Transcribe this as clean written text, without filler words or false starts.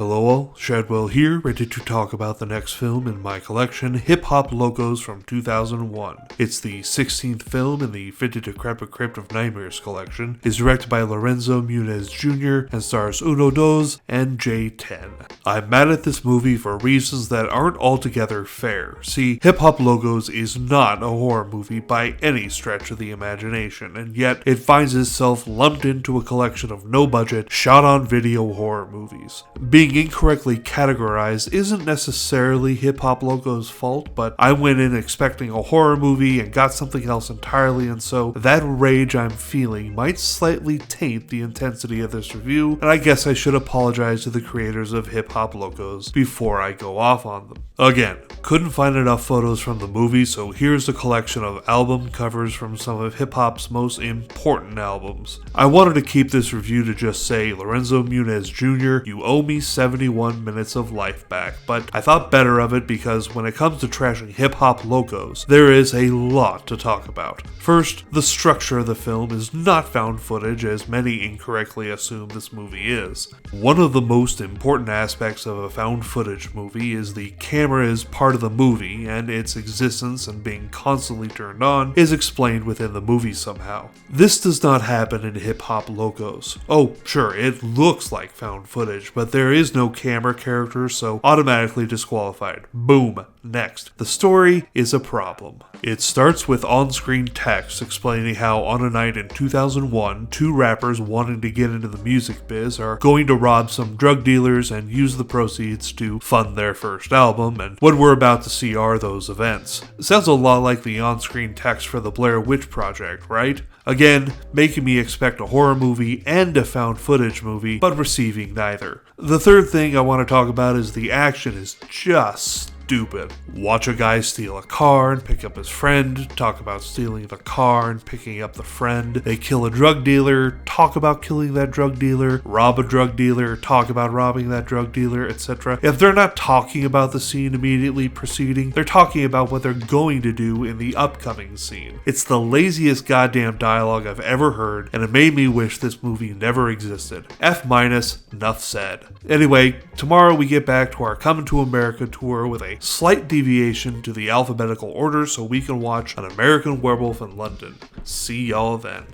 Hello all, Shadwell here, ready to talk about the next film in my collection, Hop Locos from 2001. It's the 16th film in the Decrepit Crypt of Nightmares collection, is directed by Lorenzo Muniz Jr., and stars Uno Dos and J10. I'm mad at this movie for reasons that aren't altogether fair. See, Hop Locos is not a horror movie by any stretch of the imagination, and yet it finds itself lumped into a collection of no-budget, shot-on-video horror movies. Being incorrectly categorized isn't necessarily Hop Locos' fault, but I went in expecting a horror movie and got something else entirely, and so that rage I'm feeling might slightly taint the intensity of this review, and I guess I should apologize to the creators of Hop Locos before I go off on them. Again, couldn't find enough photos from the movie, so here's a collection of album covers from some of hip-hop's most important albums. I wanted to keep this review to just say, Lorenzo Muniz Jr., you owe me 71 minutes of life back, but I thought better of it because when it comes to trashing Hop Locos, there is a lot to talk about. First, the structure of the film is not found footage, as many incorrectly assume this movie is. One of the most important aspects of a found footage movie is the camera is part of the movie, and its existence and being constantly turned on is explained within the movie somehow. This does not happen in Hop Locos. Oh, sure, it looks like found footage, but there is no camera character, so automatically disqualified. Boom. Next. The story is a problem. It starts with on-screen text explaining how on a night in 2001, two rappers wanting to get into the music biz are going to rob some drug dealers and use the proceeds to fund their first album, and what we're about to see are those events. It sounds a lot like the on-screen text for the Blair Witch Project, right? Again, making me expect a horror movie and a found footage movie, but receiving neither. The third thing I want to talk about is the action is just stupid. Watch a guy steal a car and pick up his friend, talk about stealing the car and picking up the friend. They kill a drug dealer, talk about killing that drug dealer, rob a drug dealer, talk about robbing that drug dealer, etc. If they're not talking about the scene immediately preceding, they're talking about what they're going to do in the upcoming scene. It's the laziest goddamn dialogue I've ever heard, and it made me wish this movie never existed. F-, enough said. Anyway, tomorrow we get back to our Coming to America tour with a slight deviation to the alphabetical order so we can watch An American Werewolf in London. See y'all then.